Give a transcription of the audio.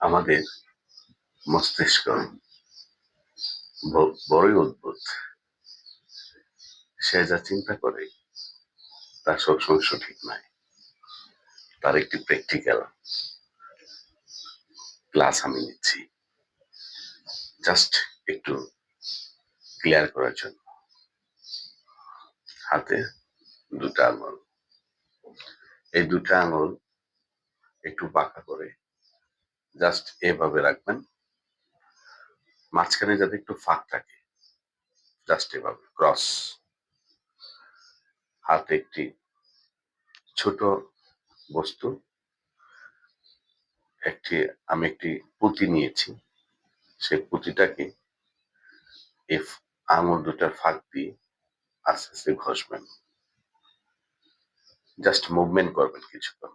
আমাদের মস্তিষ্ক বড়ই অদ্ভুত। সে যা চিন্তা করে তা সবসময় সঠিক নয়। তার একটি প্র্যাকটিক্যাল ক্লাস আমি নিচ্ছি, জাস্ট একটু ক্লিয়ার করার জন্য। হাতে দুটা আঙুল, এই দুটা আঙুল একটু বাঁকা করে জাস্ট এভাবে রাখবেন, মাঝখানে যাতে একটু ফাঁক থাকে, জাস্ট এভাবে ক্রস। হাতে একটি ছোট বস্তু, আমি একটি পুঁতি নিয়েছি, সেই পুঁতিটাকে এই আঙুল দুটার ফাঁক দিয়ে আস্তে আস্তে ঘষবেন, জাস্ট মুভমেন্ট করবেন কিছুক্ষণ।